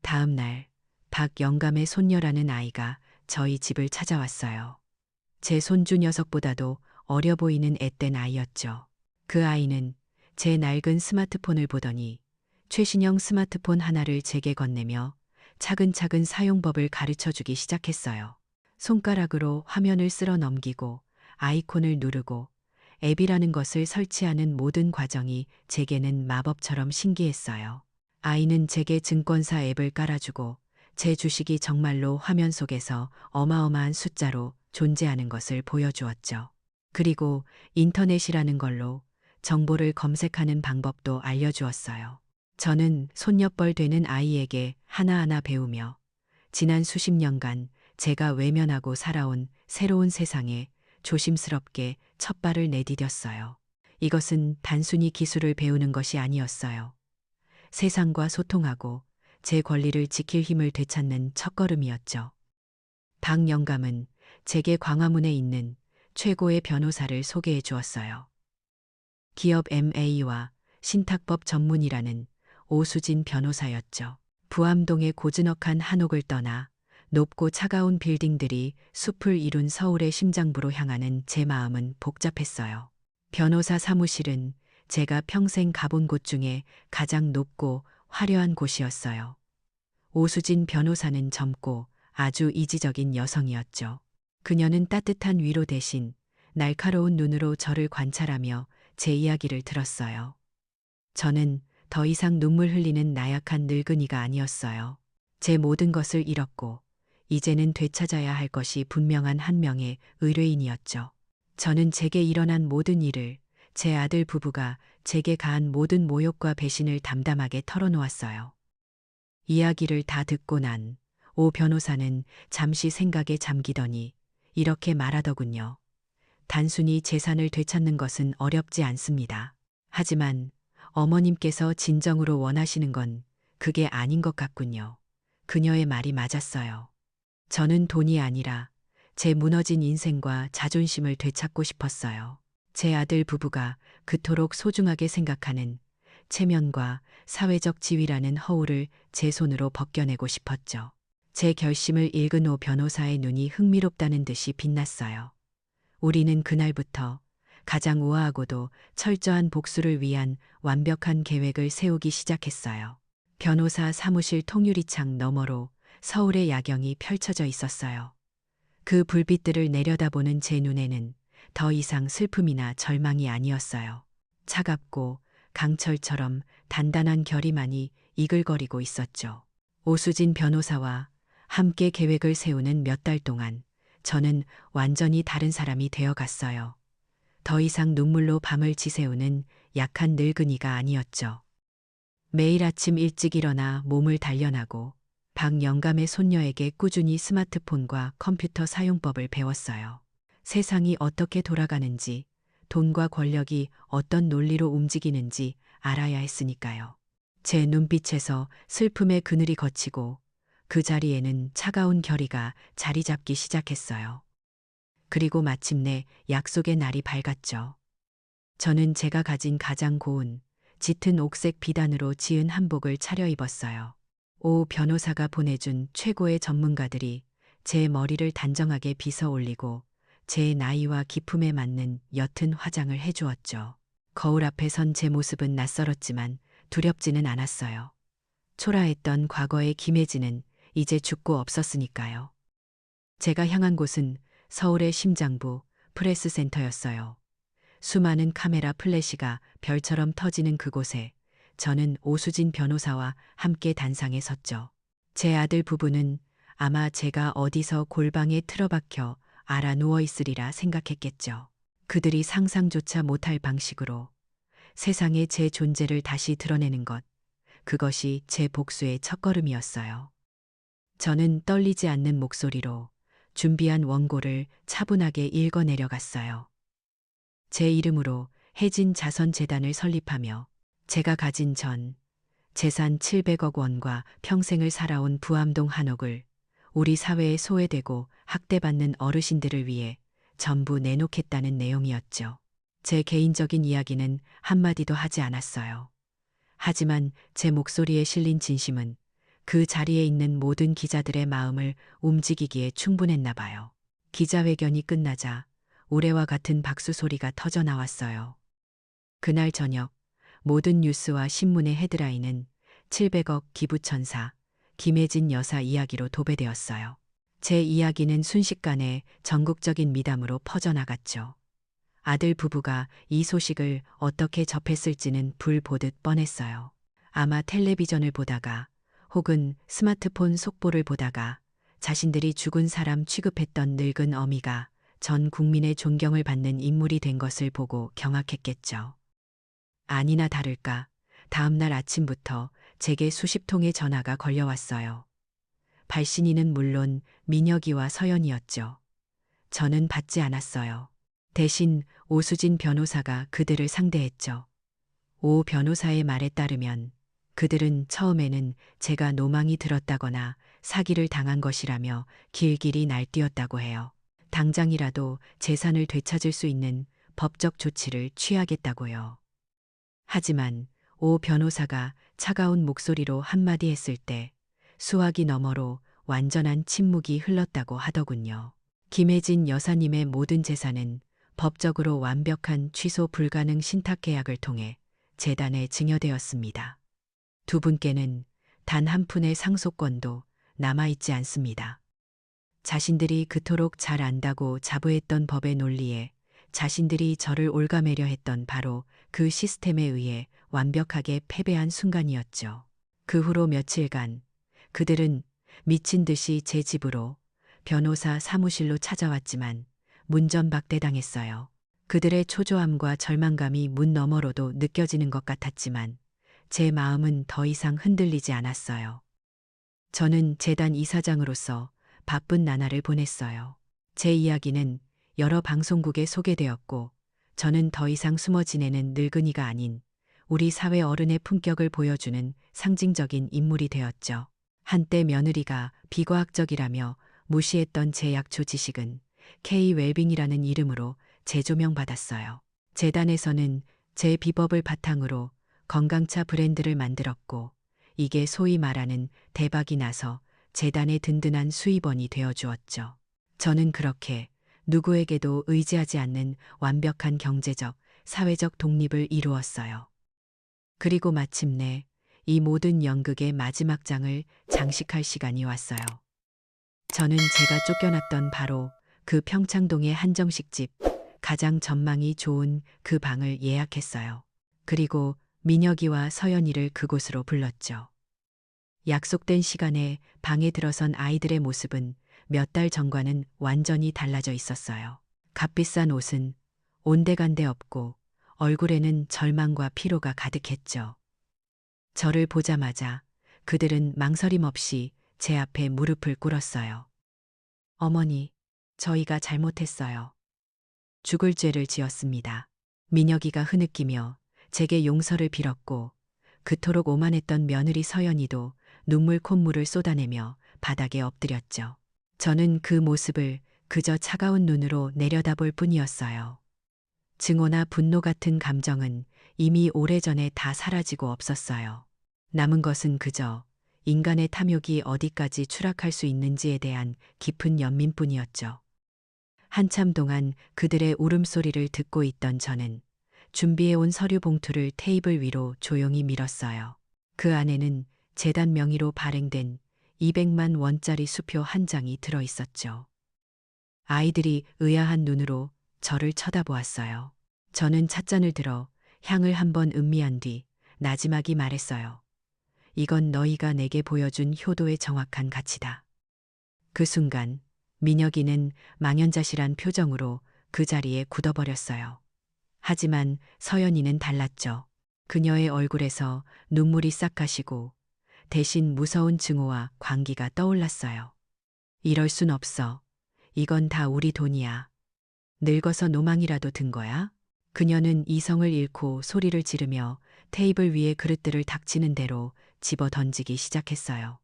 다음 날 박영감의 손녀라는 아이가 저희 집을 찾아왔어요. 제 손주 녀석보다도 어려 보이는 앳된 아이였죠. 그 아이는 제 낡은 스마트폰을 보더니 최신형 스마트폰 하나를 제게 건네며 차근차근 사용법을 가르쳐주기 시작했어요. 손가락으로 화면을 쓸어 넘기고 아이콘을 누르고 앱이라는 것을 설치하는 모든 과정이 제게는 마법처럼 신기했어요. 아이는 제게 증권사 앱을 깔아주고 제 주식이 정말로 화면 속에서 어마어마한 숫자로 존재하는 것을 보여주었죠. 그리고 인터넷이라는 걸로 정보를 검색하는 방법도 알려주었어요. 저는 손녀뻘 되는 아이에게 하나하나 배우며 지난 수십 년간 제가 외면하고 살아온 새로운 세상에 조심스럽게 첫 발을 내디뎠어요. 이것은 단순히 기술을 배우는 것이 아니었어요. 세상과 소통하고 제 권리를 지킬 힘을 되찾는 첫걸음이었죠. 박영감은 제게 광화문에 있는 최고의 변호사를 소개해 주었어요. 기업 MA와 신탁법 전문이라는 오수진 변호사였죠. 부암동의 고즈넉한 한옥을 떠나 높고 차가운 빌딩들이 숲을 이룬 서울의 심장부로 향하는 제 마음은 복잡했어요. 변호사 사무실은 제가 평생 가본 곳 중에 가장 높고 화려한 곳이었어요. 오수진 변호사는 젊고 아주 이지적인 여성이었죠. 그녀는 따뜻한 위로 대신 날카로운 눈으로 저를 관찰하며 제 이야기를 들었어요. 저는 더 이상 눈물 흘리는 나약한 늙은이가 아니었어요. 제 모든 것을 잃었고 이제는 되찾아야 할 것이 분명한 한 명의 의뢰인이었죠. 저는 제게 일어난 모든 일을 제 아들 부부가 제게 가한 모든 모욕과 배신을 담담하게 털어놓았어요. 이야기를 다 듣고 난 오 변호사는 잠시 생각에 잠기더니 이렇게 말하더군요. 단순히 재산을 되찾는 것은 어렵지 않습니다. 하지만 어머님께서 진정으로 원하시는 건 그게 아닌 것 같군요. 그녀의 말이 맞았어요. 저는 돈이 아니라 제 무너진 인생과 자존심을 되찾고 싶었어요. 제 아들 부부가 그토록 소중하게 생각하는 체면과 사회적 지위라는 허울을 제 손으로 벗겨내고 싶었죠. 제 결심을 읽은 오 변호사의 눈이 흥미롭다는 듯이 빛났어요. 우리는 그날부터 가장 우아하고도 철저한 복수를 위한 완벽한 계획을 세우기 시작했어요. 변호사 사무실 통유리창 너머로 서울의 야경이 펼쳐져 있었어요. 그 불빛들을 내려다보는 제 눈에는 더 이상 슬픔이나 절망이 아니었어요. 차갑고 강철처럼 단단한 결의만이 이글거리고 있었죠. 오수진 변호사와 함께 계획을 세우는 몇 달 동안 저는 완전히 다른 사람이 되어 갔어요. 더 이상 눈물로 밤을 지새우는 약한 늙은이가 아니었죠. 매일 아침 일찍 일어나 몸을 단련하고 박영감의 손녀에게 꾸준히 스마트폰과 컴퓨터 사용법을 배웠어요. 세상이 어떻게 돌아가는지, 돈과 권력이 어떤 논리로 움직이는지 알아야 했으니까요. 제 눈빛에서 슬픔의 그늘이 걷히고 그 자리에는 차가운 결의가 자리 잡기 시작했어요. 그리고 마침내 약속의 날이 밝았죠. 저는 제가 가진 가장 고운, 짙은 옥색 비단으로 지은 한복을 차려입었어요. 오 변호사가 보내준 최고의 전문가들이 제 머리를 단정하게 빗어 올리고 제 나이와 기품에 맞는 옅은 화장을 해주었죠. 거울 앞에 선 제 모습은 낯설었지만 두렵지는 않았어요. 초라했던 과거의 김혜진은 이제 죽고 없었으니까요. 제가 향한 곳은 서울의 심장부 프레스센터였어요. 수많은 카메라 플래시가 별처럼 터지는 그곳에 저는 오수진 변호사와 함께 단상에 섰죠. 제 아들 부부는 아마 제가 어디서 골방에 틀어박혀 알아 누워 있으리라 생각했겠죠. 그들이 상상조차 못할 방식으로 세상에 제 존재를 다시 드러내는 것, 그것이 제 복수의 첫걸음이었어요. 저는 떨리지 않는 목소리로 준비한 원고를 차분하게 읽어 내려갔어요. 제 이름으로 혜진 자선재단을 설립하며 제가 가진 전 재산 700억 원과 평생을 살아온 부암동 한옥을 우리 사회에 소외되고 학대받는 어르신들을 위해 전부 내놓겠다는 내용이었죠. 제 개인적인 이야기는 한마디도 하지 않았어요. 하지만 제 목소리에 실린 진심은 그 자리에 있는 모든 기자들의 마음을 움직이기에 충분했나 봐요. 기자회견이 끝나자 우레와 같은 박수 소리가 터져 나왔어요. 그날 저녁 모든 뉴스와 신문의 헤드라인은 700억 기부천사 김혜진 여사 이야기로 도배되었어요. 제 이야기는 순식간에 전국적인 미담으로 퍼져나갔죠. 아들 부부가 이 소식을 어떻게 접했을지는 불 보듯 뻔했어요. 아마 텔레비전을 보다가 혹은 스마트폰 속보를 보다가 자신들이 죽은 사람 취급했던 늙은 어미가 전 국민의 존경을 받는 인물이 된 것을 보고 경악했겠죠. 아니나 다를까 다음 날 아침부터 제게 수십 통의 전화가 걸려왔어요. 발신인은 물론 민혁이와 서연이었죠. 저는 받지 않았어요. 대신 오수진 변호사가 그들을 상대했죠. 오 변호사의 말에 따르면 그들은 처음에는 제가 노망이 들었다거나 사기를 당한 것이라며 길길이 날뛰었다고 해요. 당장이라도 재산을 되찾을 수 있는 법적 조치를 취하겠다고요. 하지만 오 변호사가 차가운 목소리로 한마디 했을 때 수화기 너머로 완전한 침묵이 흘렀다고 하더군요. 김혜진 여사님의 모든 재산은 법적으로 완벽한 취소 불가능 신탁계약을 통해 재단에 증여되었습니다. 두 분께는 단 한 푼의 상속권도 남아있지 않습니다. 자신들이 그토록 잘 안다고 자부했던 법의 논리에 자신들이 저를 옭아매려 했던 바로 그 시스템에 의해 완벽하게 패배한 순간이었죠. 그 후로 며칠간 그들은 미친 듯이 제 집으로 변호사 사무실로 찾아왔지만 문전박대당했어요. 그들의 초조함과 절망감이 문 너머로도 느껴지는 것 같았지만 제 마음은 더 이상 흔들리지 않았어요. 저는 재단 이사장으로서 바쁜 나날을 보냈어요. 제 이야기는 여러 방송국에 소개되었고 저는 더 이상 숨어 지내는 늙은이가 아닌 우리 사회 어른의 품격을 보여주는 상징적인 인물이 되었죠. 한때 며느리가 비과학적이라며 무시했던 제 약초 지식은 K-웰빙이라는 이름으로 재조명받았어요. 재단에서는 제 비법을 바탕으로 건강차 브랜드를 만들었고 이게 소위 말하는 대박이 나서 재단의 든든한 수입원이 되어주었죠. 저는 그렇게 누구에게도 의지하지 않는 완벽한 경제적, 사회적 독립을 이루었어요. 그리고 마침내 이 모든 연극의 마지막 장을 장식할 시간이 왔어요. 저는 제가 쫓겨났던 바로 그 평창동의 한정식집, 가장 전망이 좋은 그 방을 예약했어요. 그리고 민혁이와 서연이를 그곳으로 불렀죠. 약속된 시간에 방에 들어선 아이들의 모습은 몇 달 전과는 완전히 달라져 있었어요. 값비싼 옷은 온데간데 없고 얼굴에는 절망과 피로가 가득했죠. 저를 보자마자 그들은 망설임 없이 제 앞에 무릎을 꿇었어요. 어머니, 저희가 잘못했어요. 죽을 죄를 지었습니다. 민혁이가 흐느끼며 제게 용서를 빌었고 그토록 오만했던 며느리 서연이도 눈물 콧물을 쏟아내며 바닥에 엎드렸죠. 저는 그 모습을 그저 차가운 눈으로 내려다볼 뿐이었어요. 증오나 분노 같은 감정은 이미 오래전에 다 사라지고 없었어요. 남은 것은 그저 인간의 탐욕이 어디까지 추락할 수 있는지에 대한 깊은 연민뿐이었죠. 한참 동안 그들의 울음소리를 듣고 있던 저는 준비해온 서류 봉투를 테이블 위로 조용히 밀었어요. 그 안에는 재단 명의로 발행된 200만 원짜리 수표 한 장이 들어 있었죠. 아이들이 의아한 눈으로 저를 쳐다보았어요. 저는 찻잔을 들어 향을 한번 음미한 뒤 나지막이 말했어요. 이건 너희가 내게 보여준 효도의 정확한 가치다. 그 순간 민혁이는 망연자실한 표정으로 그 자리에 굳어버렸어요. 하지만 서연이는 달랐죠. 그녀의 얼굴에서 눈물이 싹 가시고 대신 무서운 증오와 광기가 떠올랐어요. 이럴 순 없어. 이건 다 우리 돈이야. 늙어서 노망이라도 든 거야? 그녀는 이성을 잃고 소리를 지르며 테이블 위에 그릇들을 닥치는 대로 집어 던지기 시작했어요.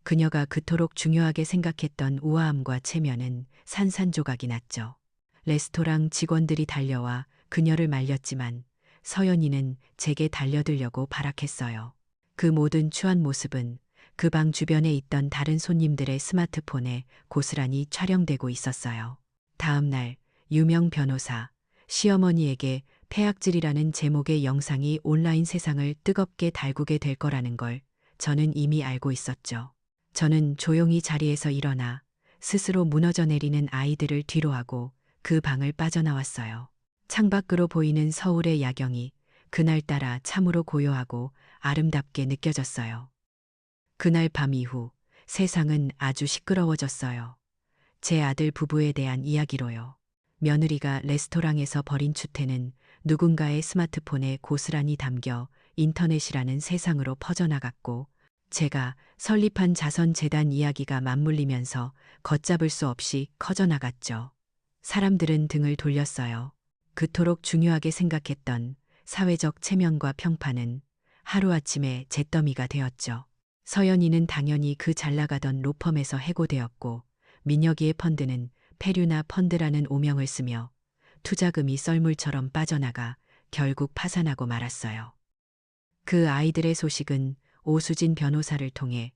그녀가 그토록 중요하게 생각했던 우아함과 체면은 산산조각이 났죠. 레스토랑 직원들이 달려와 그녀를 말렸지만 서연이는 제게 달려들려고 발악했어요. 그 모든 추한 모습은 그 방 주변에 있던 다른 손님들의 스마트폰에 고스란히 촬영되고 있었어요. 다음 날 유명 변호사, 시어머니에게 폐악질이라는 제목의 영상이 온라인 세상을 뜨겁게 달구게 될 거라는 걸 저는 이미 알고 있었죠. 저는 조용히 자리에서 일어나 스스로 무너져 내리는 아이들을 뒤로하고 그 방을 빠져나왔어요. 창밖으로 보이는 서울의 야경이 그날따라 참으로 고요하고 아름답게 느껴졌어요. 그날 밤 이후 세상은 아주 시끄러워졌어요. 제 아들 부부에 대한 이야기로요. 며느리가 레스토랑에서 벌인 추태는 누군가의 스마트폰에 고스란히 담겨 인터넷이라는 세상으로 퍼져나갔고, 제가 설립한 자선재단 이야기가 맞물리면서 걷잡을 수 없이 커져나갔죠. 사람들은 등을 돌렸어요. 그토록 중요하게 생각했던 사회적 체면과 평판은 하루아침에 잿더미가 되었죠. 서연이는 당연히 그 잘나가던 로펌에서 해고되었고, 민혁이의 펀드는 페류나 펀드라는 오명을 쓰며 투자금이 썰물처럼 빠져나가 결국 파산하고 말았어요. 그 아이들의 소식은 오수진 변호사를 통해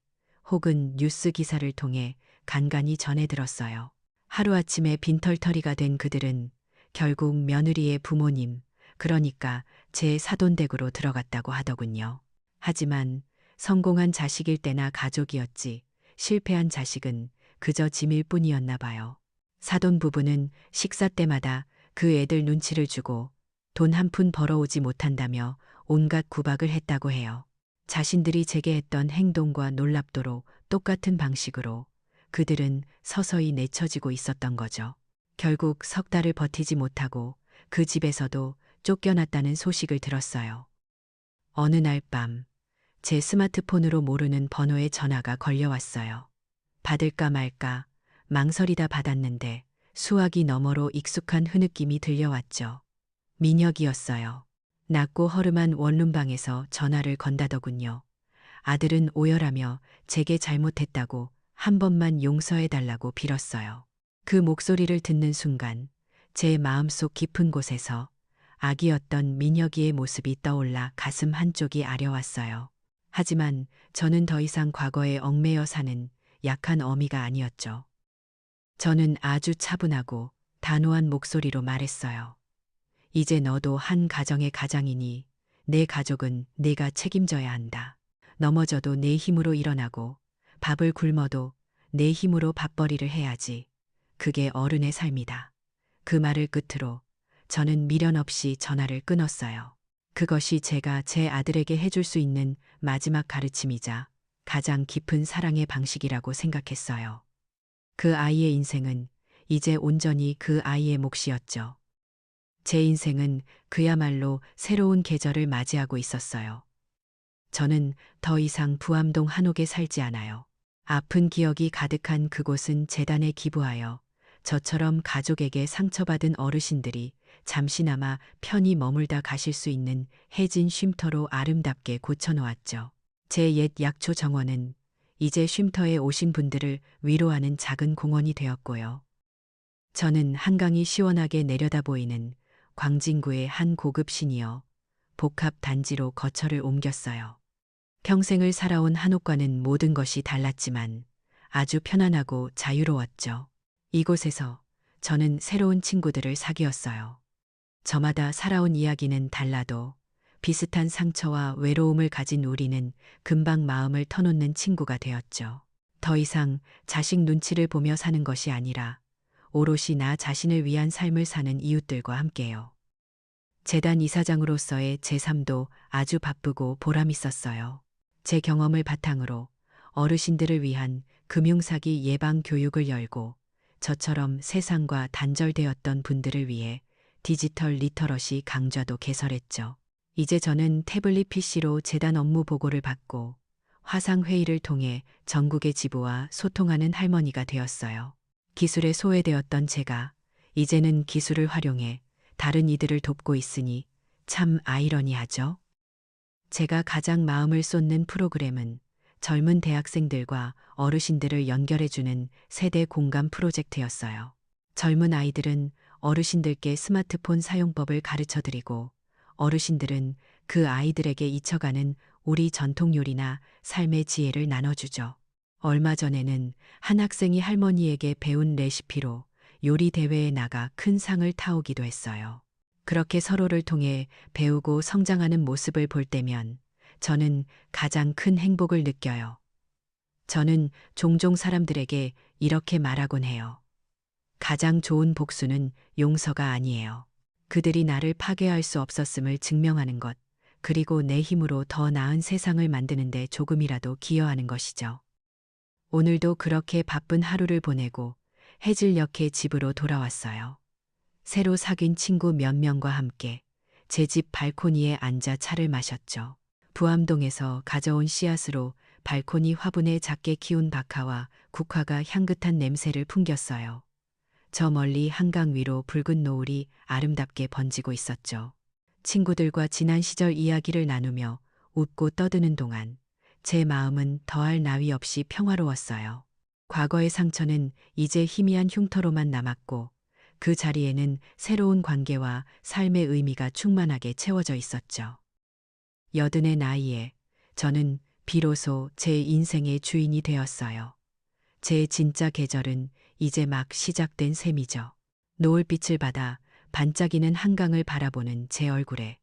혹은 뉴스 기사를 통해 간간히 전해 들었어요. 하루아침에 빈털터리가 된 그들은 결국 며느리의 부모님, 그러니까 제 사돈댁으로 들어갔다고 하더군요. 하지만 성공한 자식일 때나 가족이었지 실패한 자식은 그저 짐일 뿐이었나 봐요. 사돈 부부는 식사 때마다 그 애들 눈치를 주고 돈 한 푼 벌어오지 못한다며 온갖 구박을 했다고 해요. 자신들이 제게 했던 행동과 놀랍도록 똑같은 방식으로 그들은 서서히 내쳐지고 있었던 거죠. 결국 석 달을 버티지 못하고 그 집에서도 쫓겨났다는 소식을 들었어요. 어느 날 밤 제 스마트폰으로 모르는 번호의 전화가 걸려왔어요. 받을까 말까 망설이다 받았는데 수화기 너머로 익숙한 흐느낌이 들려왔죠. 민혁이었어요. 낮고 허름한 원룸방에서 전화를 건다더군요. 아들은 오열하며 제게 잘못했다고 한 번만 용서해달라고 빌었어요. 그 목소리를 듣는 순간 제 마음속 깊은 곳에서 아기였던 민혁이의 모습이 떠올라 가슴 한쪽이 아려왔어요. 하지만 저는 더 이상 과거에 얽매여 사는 약한 어미가 아니었죠. 저는 아주 차분하고 단호한 목소리로 말했어요. 이제 너도 한 가정의 가장이니 내 가족은 내가 책임져야 한다. 넘어져도 내 힘으로 일어나고 밥을 굶어도 내 힘으로 밥벌이를 해야지. 그게 어른의 삶이다. 그 말을 끝으로 저는 미련 없이 전화를 끊었어요. 그것이 제가 제 아들에게 해줄 수 있는 마지막 가르침이자 가장 깊은 사랑의 방식이라고 생각했어요. 그 아이의 인생은 이제 온전히 그 아이의 몫이었죠. 제 인생은 그야말로 새로운 계절을 맞이하고 있었어요. 저는 더 이상 부암동 한옥에 살지 않아요. 아픈 기억이 가득한 그곳은 재단에 기부하여 저처럼 가족에게 상처받은 어르신들이 잠시나마 편히 머물다 가실 수 있는 해진 쉼터로 아름답게 고쳐놓았죠. 제 옛 약초 정원은 이제 쉼터에 오신 분들을 위로하는 작은 공원이 되었고요. 저는 한강이 시원하게 내려다 보이는 광진구의 한 고급 시니어 복합 단지로 거처를 옮겼어요. 평생을 살아온 한옥과는 모든 것이 달랐지만 아주 편안하고 자유로웠죠. 이곳에서 저는 새로운 친구들을 사귀었어요. 저마다 살아온 이야기는 달라도 비슷한 상처와 외로움을 가진 우리는 금방 마음을 터놓는 친구가 되었죠. 더 이상 자식 눈치를 보며 사는 것이 아니라 오롯이 나 자신을 위한 삶을 사는 이웃들과 함께요. 재단 이사장으로서의 제 삶도 아주 바쁘고 보람 있었어요. 제 경험을 바탕으로 어르신들을 위한 금융사기 예방 교육을 열고 저처럼 세상과 단절되었던 분들을 위해 디지털 리터러시 강좌도 개설했죠. 이제 저는 태블릿 PC로 재단 업무 보고를 받고 화상회의를 통해 전국의 지부와 소통하는 할머니가 되었어요. 기술에 소외되었던 제가 이제는 기술을 활용해 다른 이들을 돕고 있으니 참 아이러니하죠. 제가 가장 마음을 쏟는 프로그램은 젊은 대학생들과 어르신들을 연결해주는 세대 공감 프로젝트였어요. 젊은 아이들은 어르신들께 스마트폰 사용법을 가르쳐드리고 어르신들은 그 아이들에게 잊혀가는 우리 전통 요리나 삶의 지혜를 나눠주죠. 얼마 전에는 한 학생이 할머니에게 배운 레시피로 요리 대회에 나가 큰 상을 타오기도 했어요. 그렇게 서로를 통해 배우고 성장하는 모습을 볼 때면 저는 가장 큰 행복을 느껴요. 저는 종종 사람들에게 이렇게 말하곤 해요. 가장 좋은 복수는 용서가 아니에요. 그들이 나를 파괴할 수 없었음을 증명하는 것, 그리고 내 힘으로 더 나은 세상을 만드는데 조금이라도 기여하는 것이죠. 오늘도 그렇게 바쁜 하루를 보내고 해질녘에 집으로 돌아왔어요. 새로 사귄 친구 몇 명과 함께 제 집 발코니에 앉아 차를 마셨죠. 부암동에서 가져온 씨앗으로 발코니 화분에 작게 키운 박하와 국화가 향긋한 냄새를 풍겼어요. 저 멀리 한강 위로 붉은 노을이 아름답게 번지고 있었죠. 친구들과 지난 시절 이야기를 나누며 웃고 떠드는 동안 제 마음은 더할 나위 없이 평화로웠어요. 과거의 상처는 이제 희미한 흉터로만 남았고 그 자리에는 새로운 관계와 삶의 의미가 충만하게 채워져 있었죠. 80의 나이에 저는 비로소 제 인생의 주인이 되었어요. 제 진짜 계절은 이제 막 시작된 셈이죠. 노을빛을 받아 반짝이는 한강을 바라보는 제 얼굴에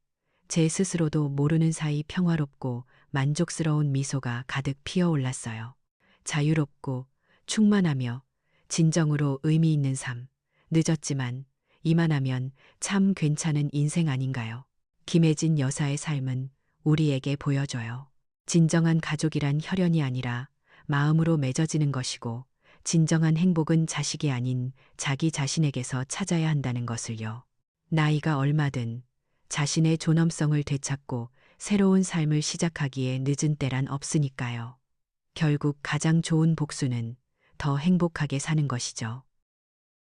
제 스스로도 모르는 사이 평화롭고 만족스러운 미소가 가득 피어올랐어요. 자유롭고 충만하며 진정으로 의미 있는 삶. 늦었지만 이만하면 참 괜찮은 인생 아닌가요? 김혜진 여사의 삶은 우리에게 보여줘요. 진정한 가족이란 혈연이 아니라 마음으로 맺어지는 것이고 진정한 행복은 자식이 아닌 자기 자신에게서 찾아야 한다는 것을요. 나이가 얼마든 자신의 존엄성을 되찾고 새로운 삶을 시작하기에 늦은 때란 없으니까요. 결국 가장 좋은 복수는 더 행복하게 사는 것이죠.